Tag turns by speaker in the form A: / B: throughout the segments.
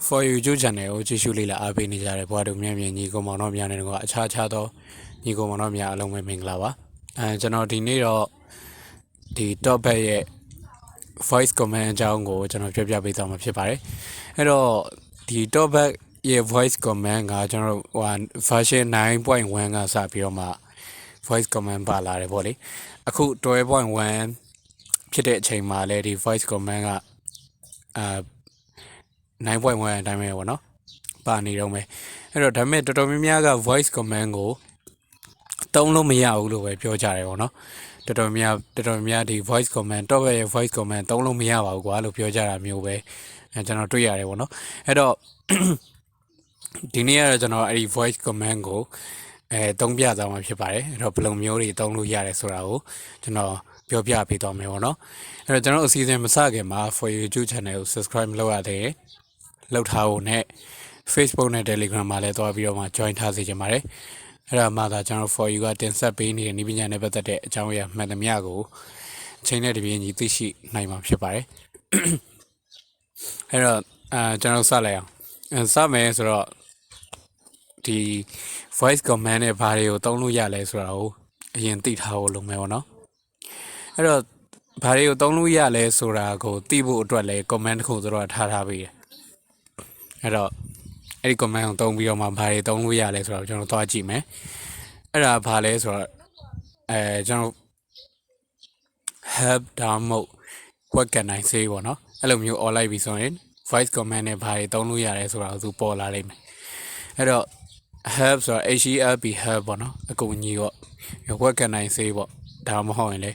A: For you ကျchannelကိုကြည့်ရှုလေ့လာအားပေးနေကြတဲ့ဘွားတို့မြန်ညီကောင်မောင်တို့များနဲ့တော့အခြားသောညီကောင်မောင်တို့များအလုံးပဲမင်္ဂလာပါကျွန်တော်ဒီနေ့တော့ဒီ Talkback ရဲ့ voice command အကြောင်းကိုကျွန်တော်ပြောပြပေးသွားမှာဖြစ်ပါတယ်အဲ့တော့ဒီ Talkback ရဲ့ voice command ကကျွန်တော်version 9.1 ကစပြီးတော့မှ voice command ပါလာတယ်ပေါ့လေအခု 12.1 ဖြစ်တဲ့အချိန်မှာလည်းဒီ voice command က9.1 အတိုင်းပဲပေါ့နော်ပါနေတော့မယ်အဲ့တော့ဒါပေမဲ့တော်တော်များများက voice command ကိုတုံးလို့မရဘူးလို့ပဲပြောကြတယ်ပေါ့နော်တော်တော်များဒီ voice command Talkback ရဲ့ voice command တုံးလို့မရပါဘူးကွာလို့ပြောကြတာမျိုးပဲကျွန်တော်တွေ့ရတယ်ပေါ့နော်အဲ့တော့ဒီနေ့ကတော့ကျွန်တော်အဲ့ဒီ voice command ကိုတုံးပြသွားမှာဖြစ်ပါတယ်အဲ့တော့ဘယ်လိုမျိုးတွေတုံးလို့ရတယ်ဆိုတာကိုကျွန်တော်ပြောပြပေးသွားမယ်ပေါ့နော်အဲ့တော့ကျွန်တော်အစီအစဉ်မစခင်မှာ for YouTube channel ကို subscribe လုပ်ရသေးတယ်လောက်ထားဖို့နဲ့ Facebook နဲ့ Telegram မှာလည်းသွားပြီးတော့မှ join ထားစေချင်ပါတယ်အဲ့ဒါမှသာကျွန်တော် for you ကတင်ဆက်ပေးနေတဲ့နည်းပညာနဲ့ပတ်သက်တဲ့အကြောင်းအရာမှန်သမျှကိုချိန်နဲ့တပြေးညီသိရှိနိုင်မှာဖြစ်ပါတယ်အဲ့တော့ကျွန်တော်စလိုက်အောင်စမယ်ဆိုတော့ဒီ voice command နဲ့ဘာတွေကိုသုံးလို့ရလဲဆိုတာကိုအရင်သိထားဖို့လုပ်မယ်ပေါ့နော်အဲ့တော့ဘာတွေကိုသုံးလို့ရလဲဆိုတာကိုသိဖို့အတွက်လည်း command တစ်ခုဆိုတော့ထားပေးတယ်အဲ့တော့အဲ့ဒီ command ကိုသုံးပြီးတော့မှဘာတွေသုံးလို့ရလဲဆိုတော့ကျွန်တော်သွားကြည့်မယ်အဲ့ဒါဘာလဲဆိုတော့ကျွန်တော် help download what can I say ပေါ့နော်အဲ့လိုမျိုး all လိုက်ပြီဆိုရင် voice command နဲ့ဘာတွေသုံးလို့ရလဲဆိုတာကိုသူပေါ်လာလိမ့်မယ်အဲ့တော့ help ဆိုတာ help help ပေါ့နော်အကူအညီပေါ့ what can I say ပေါ့ဒါမှမဟုတ်ရင်လေ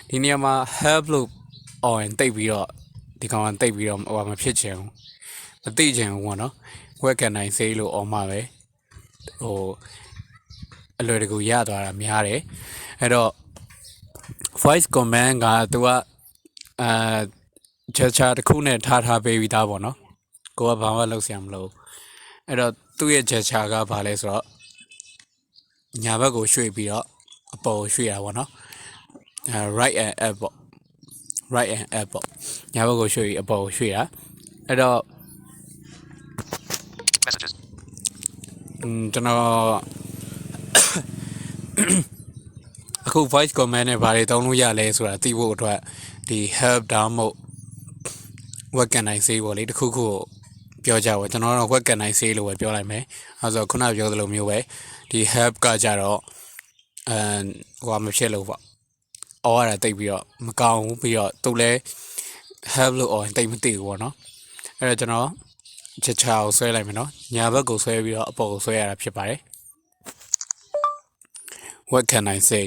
A: ဒီနေရာမှာ help လို့ on တိတ်ပြီးတော့ဒီကောင်ကတိတ်ပြီးတော့ဟိုမဖြစ်ချင်ဘူးမသိချင်ဘူးပေါ့နော် what can I say လို့ on မှာပဲဟိုအလွယ်တကူရသွားတာများတယ်အဲ့တော့ voice command ကသူကgesture တစ်ခုနဲ့ထားပေးပြီးသားပေါ့နော်ကိုကဘာမှလုပ်စရာမလိုအဲ့တော့သူ့ရဲ့ gesture ကဘာလဲဆိုတော့ညာဘက်ကိုရွှေ့ပြီးတော့အပေါ်ကိုရွှေ့ရပါတော့right and up ပေါ့ right and up ပေါ့ညာဘက်ကိုရွှေ့ပြီးအပေါ်ကိုရွှေ့တာအဲ့တော့ messages ကျွန်တော်အခု voice command နဲ့ဘာတွေသုံးလို့ရလဲဆိုတာသိဖို့အတွက်ဒီ help download what can I say ပေါ့လေတခုခုပြောကြပါကျွန်တော်တော့ what can I say လို့ပဲပြောလိုက်မယ်အဲဆိုခုနပြောသလိုမျိုးပဲဒီ help ကကြတော့ဟိုမဖြစ်လို့ပေါ့အော်ရတာတိတ်ပြီးတော့မကောင်းဘူးပြီးတော့သူလည်း help လို့အော်တိတ်မသိဘူးပေါ့နော်အဲ့တော့ကျွန်တော်ချက်ချာကိုဆွဲလိုက်မယ်နော်ညာဘက်ကိုဆွဲပြီးတော့အပေါ်ကိုဆွဲရတာဖြစ်ပါတယ် what can I say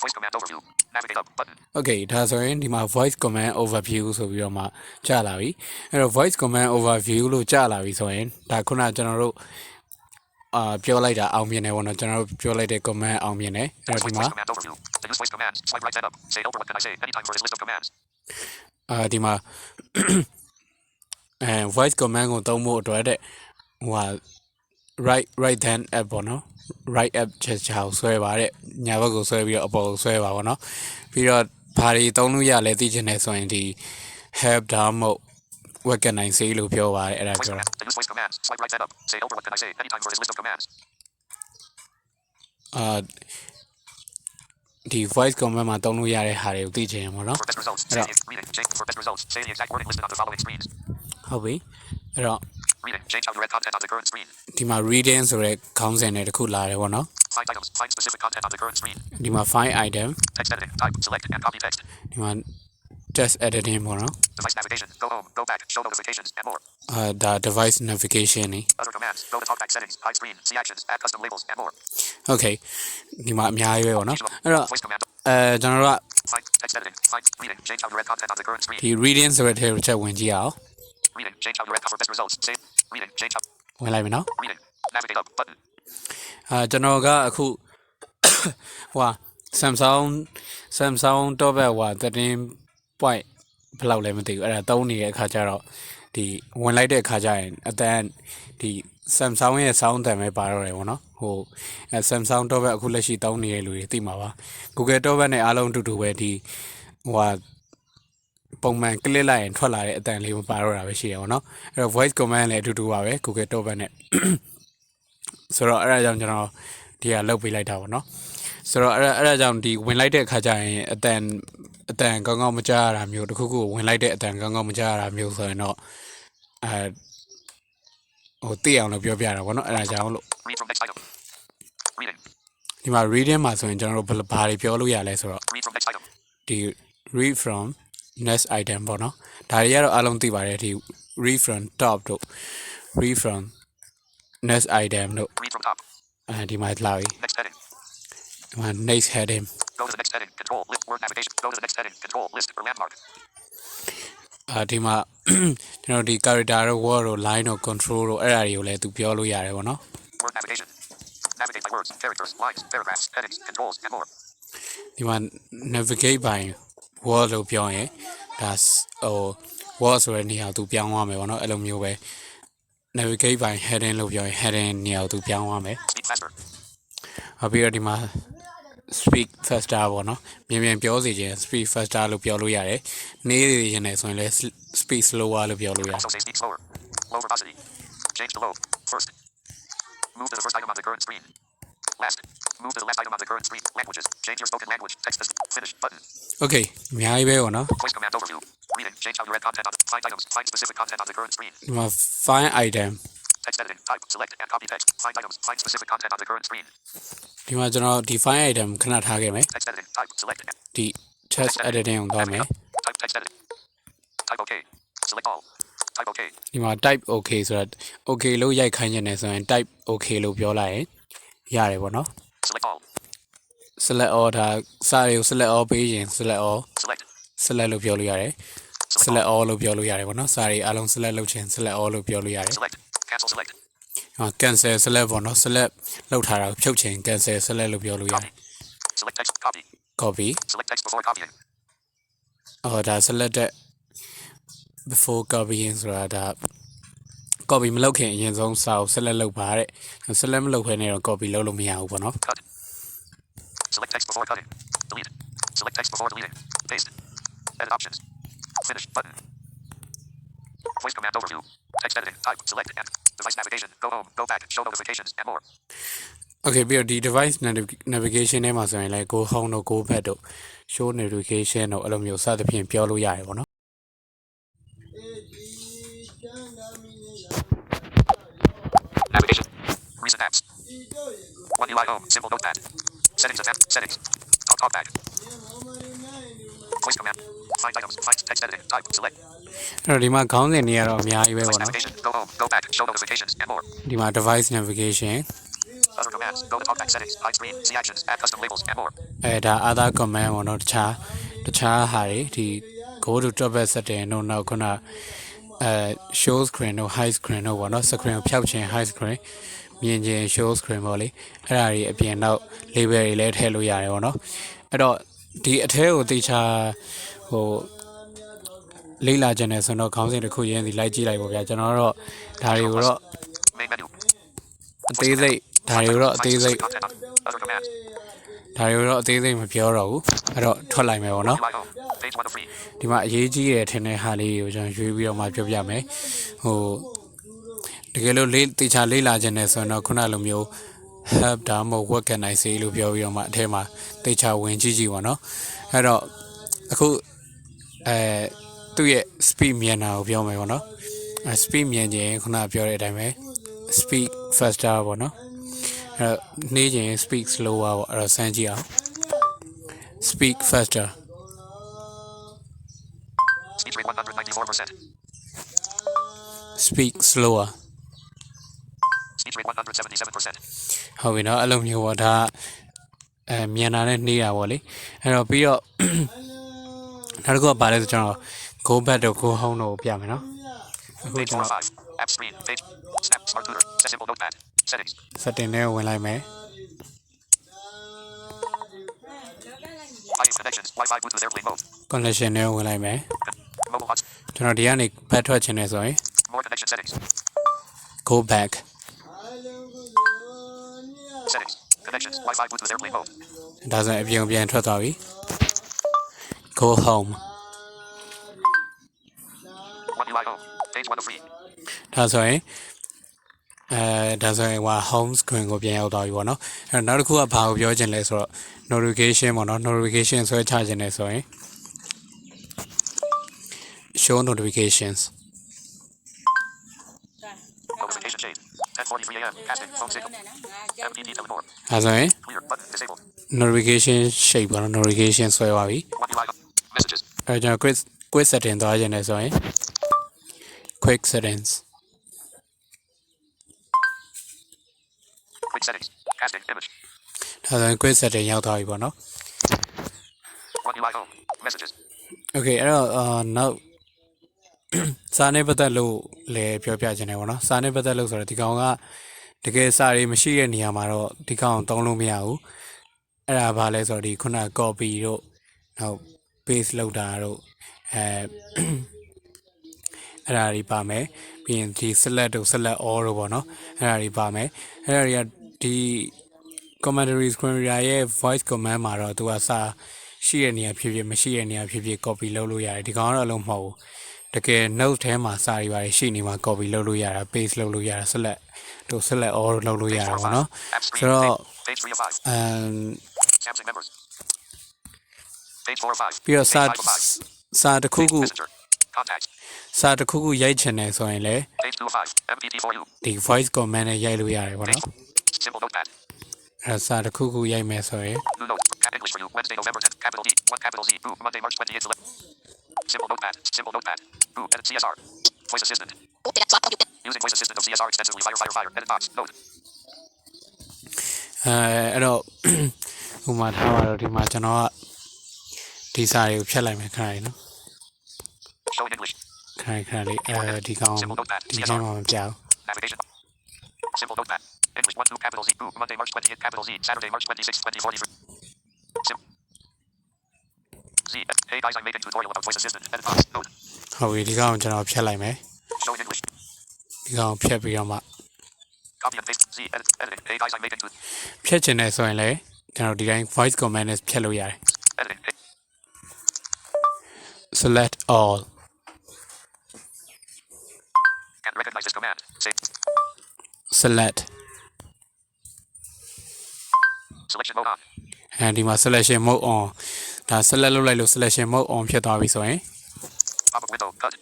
A: voice command overview navigate up button okay ဒါဆိုရင်ဒီမှာ voice command overview ဆိုပြီးတော့မှကြာလာပြီအဲ့တော့ voice command overview လို့ကြာလာပြီဆိုရင်ဒါခုနကျွန်တော်တို့ပြောလိုက်တာအောင်မြင်တယ်ပေါ့နော်ကျွန်တော်တို့ပြောလိုက်တဲ့ command အောင်မြင်တယ်အဲ့တော့ဒီမှာ voice commands swipe right up say over what can I say anytime for this list of commands ဒီမှာvoice command ကိုသုံးဖို့အတွက်တဲ့ဟိုဟာ right hand up ပေါ့နော် right up ချက်ချာကိုဆွဲပါတဲ့ညာဘက်ကိုဆွဲပြီးတော့အပေါ်ကိုဆွဲပါပေါ့နော်ပြီးတော့ဘာတွေသုံးလို့ရလဲသိချင်တယ်ဆိုရင်ဒီ help download what can I say လို့ပြောပါတယ်အဲ့ဒါပြောတာ voice commands swipe right hand up say over what can I say anytime for this list of commands ဒီ voice command မှာသုံးလို့ရတဲ့ဟာတွေကိုသိချင်ရင်ပေါ့နော်အဲ့တော့ for best results say the exact wording listed on the following screens ဟုတ်ပြီအဲ့တော့ reading change how you read content on the current screen ဒီမှာ reading ဆိုတဲ့ခေါင်းစဉ်နဲ့တစ်ခုလာတယ်ပေါ့နော် find items find specific content on the current screen ဒီမှာ find item text editing type select and copy text ဒီမှာ text editing ပေါ့နော် device navigation go home go back show notifications and more ဒါ device navigation နေ other commands go to talkback settings hide screen see actions add custom labels and more okay ဒီမှာအများကြီးပဲပေါ့နော်အဲ့တော့ကျွန်တော်တို့က find text editing find reading change how you read content on the current screen ဒီ reading ဆိုတဲ့ထဲကိုချက်ဝင်ကြည့်အောင် reading change how you read for best results save reading change how ဝင်လိုက်ပြီနော် reading navigate up button ကျွန်တော်ကအခုဟိုSamsung Talkback ဟို13 point ဘယ်လောက်လဲမသိဘူးအဲ့ဒါသုံးနေတဲ့အခါကျတော့ဒီဝင်လိုက်တဲ့အခါကျရင်အတန်းဒီ Samsung ရဲ့ sound တန်ပဲပါတော့တယ်ပေါ့နော်ဟိုSamsung Talkback အခုလက်ရှိသုံးနေတဲ့လူတွေသိမှာပါ Google Talkback နဲ့အားလုံးအတူတူပဲဒီဟို ပုံမှန် click လိုက်ရင်ထွက်လာတဲ့အတန်လေးမပါတော့တာပဲရှိရပါတော့အဲ့တော့ voice command လည်းအတူတူပါပဲ Google Talkback နဲ့ဆိုတော့အဲ့ဒါကြောင့်ကျွန်တော်ဒီကလုတ်ပေးလိုက်တာပေါ့နော်ဆိုတော့အဲ့ဒါကြောင့်ဒီဝင်လိုက်တဲ့အခါကျရင်အတန်ကောင်းကောင်းမကြားရတာမျိုးတခုခုဝင်လိုက်တဲ့အတန်ကောင်းကောင်းမကြားရတာမျိုးဆိုရင်တော့ဟိုသိအောင်လို့ပြောပြတာပေါ့နော်အဲ့ဒါကြောင့်လို့ဒီမှာ reading မှာဆိုရင်ကျွန်တော်တို့ဘာတွေပြောလို့ရလဲဆိုတော့ဒီ read from next item ပေါ့နော်ဒါတွေကတော့အားလုံးသိပါတယ်ဒီ read from top တို့ read from next item တို့ဒီမှာလာပြီဒီမှာ next heading go to the next heading control list word navigation go to the next heading control list or landmark ဒီမှာကျွန်တော်ဒီ character တို့ word တို့ line တို့ control တို့အဲ့ဒါတွေကိုလည်းသူပြောလို့ရတယ်ပေါ့နော် word navigation navigate by words characters lines paragraphs headings controls and more ဒီမှာ navigate by word လို့ပြောရင်ဒါဟို word ဆိုတဲ့နေရာသူပြောင်းသွားမယ်ပေါ့နော်အဲ့လိုမျိုးပဲ navigate by heading လို့ပြောရင် heading နေရာသူပြောင်းသွားမယ်ပြီးတော့ဒီမှာ speak faster ပေါ့နော်မြန်ပြောစီခြင်း speak faster လို့ပြောလို့ရတယ်နေနေခြင်းနဲ့ဆိုရင်လည်း speak slower လို့ပြောလို့ရတယ် low velocity change to low first move to the first item on the current screen last move to the last item on the current screen languages change your spoken language text finish button okay အများကြီးပဲပေါ့နော် voice command overview reading change how you read content on the find items find specific content on the current screen ဒီမှာ find item text editing type select and copy text find items find specific content on the current screen ဒီမှာကျွန်တော် define item ခဏထားခဲ့မယ် text editing type select ဒီ text editing ကိုသွားမယ် type text editing type okay select all type okay ဒီမှာ type okay ဆိုတာ okay လို့ရိုက်ခိုင်းနေတယ်ဆိုရင် type okay လို့ပြောလိုက်ရင်ရတယ်ပေါ့နော် select all select all ဒါစာတွေကို select all ပေးရင် select all select လို့ပြောလို့ရတယ် select all လို့ပြောလို့ရတယ်ပေါ့နော်စာတွေအားလုံး select လုပ်ခြင်း select all လို့ပြောလို့ရတယ် select cancel select cancel select ပေါ့နော် select လောက်ထားတာဖြုတ်ခြင်း cancel select လို့ပြောလို့ရတယ် select text copy select text before copying ဒါ selected before copying ဆိုတာဒါ copy မလုပ်ခင်အရင်ဆုံးစာကို select လုပ်ပါတဲ့ select မလုပ်ခဲနဲ့တော့ copy လုပ်လို့မရဘူးပေါ့နော် select text before cutting delete select text before deleting paste edit options finish button voice command overview text editing type select and device navigation go home go back show notifications and more okay ပြီးတော့ဒီ device navigation ထဲမှာဆိုရင်လည်း go home တို့ go back တို့ show notification တို့အဲ့လိုမျိုးစသဖြင့်ပြောလို့ရတယ်ပေါ့နော် navigation recent apps one UI home simple notepad settings attempt settings talkback voice command find items find text editing type select အဲ့တော့ဒီမှာခေါင်းစဉ်တွေကတော့အများကြီးပဲပေါ့နော် go home go back show notifications and more ဒီမှာ device navigation other commands go to talkback settings hide screen see actions add custom labels and more ဒါ other command ပေါ့နော်တခြားဟာတွေဒီ go to talkback setting တို့နောက်ခုနshow screen တို့ hide screen တို့ပေါ့နော် screen ကိုဖျောက်ခြင်း hide screen မြင်ခြင်း show screen ပေါ့လေအဲ့ဒါတွေအပြင်နောက် label တွေလည်းထည့်လို့ရတယ်ပေါ့နော်အဲ့တော့ဒီအထဲကိုတေချာဟိုလေ့လာခြင်းနဲ့ဆိုတော့ခေါင်းစဉ်တစ်ခုရင်းစီလိုက်ကြည့်လိုက်ပါဗျာကျွန်တော်တော့ဒါတွေကိုတော့အသေးစိတ်ဒါတွေကိုတော့အသေးစိတ်မပြောတော့ဘူးအဲ့တော့ထွက်လိုက်မယ်ပေါ့နော်ဒီမှာအရေးကြီးတဲ့ထင်တဲ့ဟာလေးကိုကျွန်တော်ရွေးပြီးတော့မှပြောပြမယ်ဟိုတကယ်လို့တေချာလေ့လာခြင်းနဲ့ဆိုတော့ခုနလိုမျိုး help ဒါမှမဟုတ် what can I say လို့ပြောပြီးတော့မှအထဲမှာတေချာဝင်ကြည့်ပါနော်အဲ့တော့အခုသူ့ရဲ့ speed မြန်တာကိုပြောမယ်ပေါ့နော် speed မြန်ခြင်းခုနပြောတဲ့အတိုင်းပဲ speed faster ပေါ့နော်အဲ့တော့နှေးခြင်း speed slower ပေါ့အဲ့တော့စမ်းကြည့်အောင် speed faster speed rate 194% speed slower speed rate 177% ဟုတ်ပြီနော်အဲ့လိုမျိုးပေါ့ဒါမြန်တာနဲ့နှေးတာပေါ့လေအဲ့တော့ပြီးတော့နောက်တစ်ခုကပါလဲဆိုကျွန်တော် go back တို့ go home တို့ပြမယ်နော်အခုကျွန်တော် app screen page snap smart tutor simple notepad settings setting နဲ့ဝင်လိုက်မယ် connections Wi-Fi Bluetooth airplane mode connection နဲ့ဝင်လိုက်မယ်ကျွန်တော်ဒီကနေဖတ်ထွက်ချင်တယ်ဆိုရင် more connection settings go back settings connections Wi-Fi Bluetooth airplane mode ဒါဆိုရင်အပြင်ထွက်သွားပြီ go home ဒါဆိုရင်ဒါဆိုရင်home screen ကိုပြန်ရောက်သွားပြီပေါ့နော်အဲ့တော့နောက်တစ်ခုကဘာကိုပြောချင်လဲဆိုတော့ notification ပေါ့နော် notification ဆွဲချခြင်းလဲဆိုရင် show notifications
B: Notification shade. 10:43 a.m. Casting. Phone signal. MPT Telenor.
A: ဒါဆိုရင်
B: Clear. Button disabled.
A: notification shape ပေါ့နော် notification ဆွဲသွားပြီ
B: One UI. Messages.
A: အဲ့တော့ကျွန်တော် quick setting သွားခြင်းလဲဆိုရင် quick settings
B: Quick settings. Casting image.
A: ဒါဆိုရင် quick setting ရောက်သွားပြီပေါ့နော်
B: One UI home. Messages.
A: okay အဲ့တော့နောက်စာနဲ့ပတ်သက်လို့လည်းပြောပြခြင်းတယ်ပေါ့နော်စာနဲ့ပတ်သက်လို့ဆိုတော့ဒီကောင်ကတကယ်စာတွေမရှိတဲ့နေရာမှာတော့ဒီကောင်သုံးလို့မရဘူးအဲ့ဒါဘာလဲဆိုတော့ဒီခုန copy တို့နောက် paste လုပ်တာတို့အဲ့ဒါတွေပါမယ်ပြီးရင်ဒီ select တို့ select all တို့ပေါ့နော်အဲ့ဒါတွေပါမယ်အဲ့ဒါတွေကဒီ commentary screen reader ရဲ့ voice command မှာတော့သူကစာရှိတဲ့နေရာဖြစ်ဖြစ်မရှိတဲ့နေရာဖြစ်ဖြစ် copy လုပ်လို့ရတယ်ဒီကောင်ကတော့အလုံးမဟုတ်ဘူးတကယ် note ထဲမှာစာတွေပါရှိနေမှာ copy လုပ်လို့ရတာ paste လုပ်လို့ရတာ select တို့ select all လုပ်လို့ရတာပေါ့နော်ဆိုတော့
B: Samsung members. Page 4 of 5.
A: ပြီးတော့စာတစ်ခုခု
B: Contacts.
A: စာတစ်ခုခုရိုက်ချင်တယ်ဆိုရင်လည်း
B: Page 2 of 5. MPT4U.
A: ဒီ voice command နဲ့ရိုက်လို့ရတယ်ပေါ့နော်
B: Simple notepad.
A: အဲ့စာတစ်ခုခုရိုက်မယ်ဆိုရင်
B: New note. English for you. Wednesday, November 10th. Capital D. 1 capital Z. Boo. Monday, March 28th. Simple notepad. Simple notepad. Boo. Edit CSR. Voice assistant. Using voice assistant of CSR extensively. Fire. Edit box. Note.
A: အဲ့တော့ဟိုမှာထားပါတော့ဒီမှာကျွန်တော်ကဒီစာတွေကိုဖြတ်လိုက်မယ်ခဏလေးနော်
B: Show in English.
A: ခဏလေးဒီကောင်ဒီထဲမှာမပြဘူး
B: Navigation. Simple notepad. English 1 2 capital Z. Boo. Monday, March 28th. Capital Z. Saturday, March 26th. 2043. Z. Hey guys, I'm making tutorial about voice assistant. Edit box. Note.
A: ဟုတ်ပြီဒီကောင်ကျွန်တော်ဖြတ်လိုက်မယ်
B: Show in English.
A: ဒီကောင်ဖြတ်ပြီးတော့မှ
B: Copy and paste. Z. Editing. Hey guys, I'm making tutorial.
A: ဖြတ်ချင်တယ်ဆိုရင်လည်းကျွန်တော်ဒီတိုင်း voice command နဲ့ဖြတ်လို့ရတယ်
B: Editing.
A: select all
B: Can recognize this command. Say
A: select
B: selection mode on.
A: ဒီမှာ selection mode on ဒါ select လုပ်လိုက်လို့ selection mode on ဖြစ်သွားပြီဆိုရင်
B: Pop up window. Cut.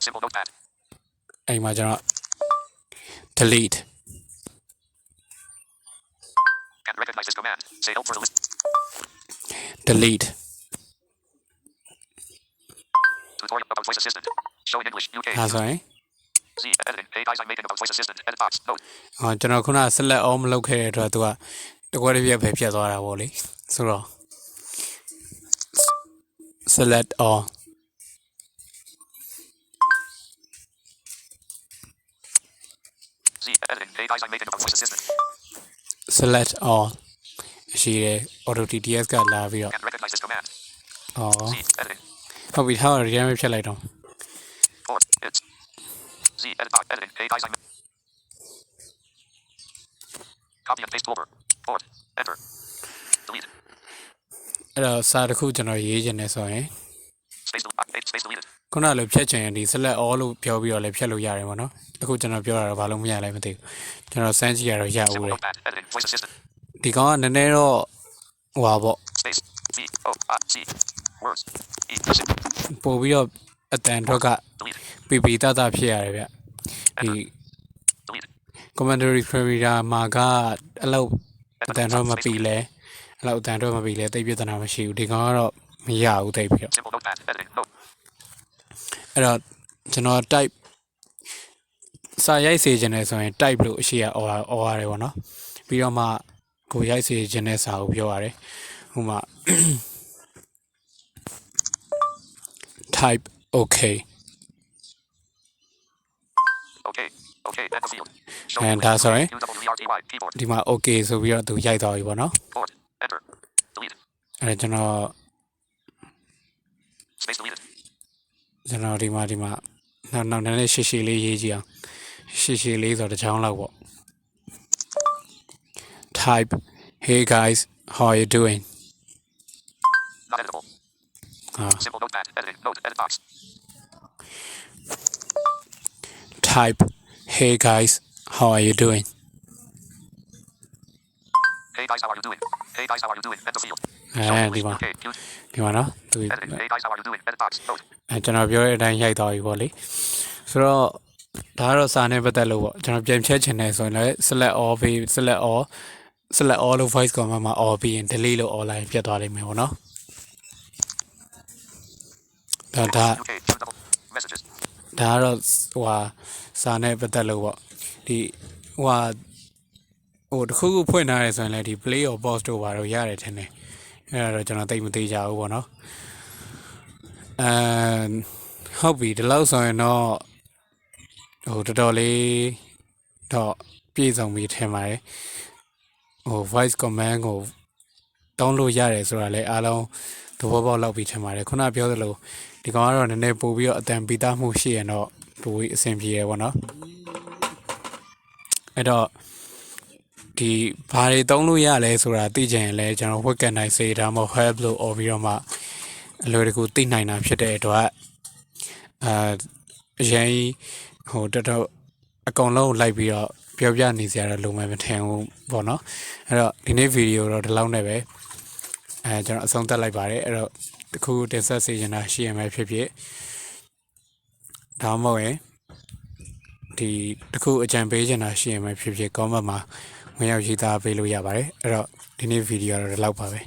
B: Simple notepad.
A: အဲ့မှာကျွန်တော် delete
B: Can recognize this command. Say help for the list.
A: delete
B: Tutorial about voice assistant. Show in English. UK.
A: ဒါဆိုရင်
B: Z. Editing. Hey guys, I'm making about voice assistant. Edit box. Note.
A: ကျွန်တော်ခုန select all မလုပ်ခဲ့တဲ့အတွက်သူကတကွက်တစ်ပြက်ပဲဖြတ်သွားတာပေါ့လေဆိုတော့ select all
B: Z. Editing. Hey guys, I'm making about voice assistant.
A: select all ရှိတယ် auto TTS ကလာပြီးတော့
B: Can recognize this command.
A: အော်
B: Z. Editing.
A: ဟုတ်ပြီထားတော့ဒီတိုင်းပဲဖြတ်လိုက်တော့
B: Or it's Z. Edit box. Editing. Hey guys, I'm copy and paste over. Or enter. Delete.
A: အဲ့တော့စာတစ်ခုကျွန်တော်ရေးချင်တယ်ဆိုရင်
B: Space deleted.
A: ခုနလိုဖြတ်ချင်ရင်ဒီ select all လို့ပြောပြီးတော့လည်းဖြတ်လို့ရတယ်ပေါ့နော်အခုကျွန်တော်ပြောတာတော့ဘာလို့မရလဲမသိဘူးကျွန်တော်စမ်းကြည့်ရတော့ရဦး
B: Simple
A: တယ်
B: notepad. Editing. Voice assistant.
A: ဒီကောင်ကနည်းနည်းတော့ဟိုပါပေါ့
B: Space. V. O. I. C. Words. E. Simple.
A: ပို့ပြီးတော့အတန်ထွက်က
B: Delete.
A: ပီတဖြစ်ရတယ်ဗျဒီ
B: Delete.
A: commentary creator မှာကအလောက်အတန်တော့မပီလဲအလောက်အတန်တော့မပီလဲတိတ်ပြဿနာမရှိဘူးဒီကောင်ကတော့မရဘူးတိတ်ပြီးတော့
B: Simple notepad. Editing. Note.
A: အဲ့တော့ကျွန်တော် type စာရိုက်စေခြင်းနဲ့ဆိုရင် type လို့အရှိရအော်ရတယ်ပေါ့နော်ပြီးတော့မှကိုရိုက်စေခြင်းနဲ့စာကိုပြောရတယ်ဟိုမှာ type okay
B: Okay. End the field.
A: And that's all right.
B: UWERTY keyboard.
A: ဒီမှာ okay ဆိုပြီးတော့သူရိုက်သွားပြီပေါ့နော်
B: Port. Enter. Delete.
A: အဲ့ဒါကျွန်တော်
B: Space deleted.
A: ဒီမှာနောက်နည်းနည်းရှည်လေးရေးကြည့်အောင်ရှည်လေးဆိုတော့တစ်ချောင်းလောက်ပေါ့ type hey guys how are you doing
B: Not editable. Simple notepad. Editing. Note. Edit box.
A: type hey guys how are you doing
B: Hey guys, how are you doing? Hey guys, how are you doing? End of field.
A: အဲဒီမှာ
B: Okay, cute.
A: ဒီမှာနော်သူ
B: Editing. Hey guys, how are you doing? Edit box. Note.
A: ကျွန်တော်ပြောတဲ့အတိုင်းရိုက်သွားပြီပေါ့လေဆိုတော့ဒါကတော့စာနဲ့ပတ်သက်လို့ပေါ့ကျွန်တော်ပြန်ဖြတ်ချင်တယ်ဆိုရင်လည်း select all ပြီး select all လို့ voice command မှာ all ပြီးရင် delete လို့ online ပြတ်သွားလိမ့်မယ်ပေါ့နော်ဒါ
B: UK. Choose double messages.
A: ဒါကတော့ဟိုဟာစာနဲ့ပတ်သက်လို့ပေါ့ဒီဟိုတခုခုဖွင့်ထားရဲဆိုရင်လည်းဒီ play or pause တို့ဘာလို့ရတယ်ထင်တယ်အဲ့ဒါတော့ကျွန်တော်သိမသေးကြဘူးပေါ့နော်ဟုတ်ပြီဒီလောက်ဆိုရင်တော့ဟိုတော်တော်လေးတော့ပြည့်စုံပြီထင်ပါတယ်ဟို voice command ကိုတောင်းလို့ရတယ်ဆိုတာလည်းအားလုံးသဘောပေါက်လောက်ပြီထင်ပါတယ်ခုနပြောသလိုဒီကောင်ကတော့နည်းနည်းပို့ပြီးတော့အတန်ပိသားမှုရှိရင်တော့ပိုပြီးအဆင်ပြေရပေါ့နော်အဲ့တော့ဒီဘာတွေတုံးလို့ရလဲဆိုတာသိကြရင်လည်းကျွန်တော် what can I say ဒါမှမဟုတ် help လို့ or ပြီးတော့မှအလွယ်တကူသိနိုင်တာဖြစ်တဲ့အတွက်အရင်ဟိုတော်တော်အကုန်လုံးလိုက်ပြီးတော့ပြောပြနေစရာတော့လုံးဝမထင်ဘူးပေါ့နော်အဲ့တော့ဒီနေ့ဗီဒီယိုတော့ဒီလောက်နဲ့ပဲကျွန်တော်အဆုံးသတ်လိုက်ပါတယ်အဲ့တော့တခုတင်ဆက်စေချင်တာရှိရင်ပဲဖြစ်ဖြစ်ဒါမှမဟုတ်ရင်ဒီတခုအကြံပေးချင်တာရှိရင်ပဲဖြစ်ဖြစ် comment မှာဝင်ရောက်ရေးသားပေးလို့ရပါတယ်အဲ့တော့ဒီနေ့ဗီဒီယိုတော့ဒီလောက်ပါပဲ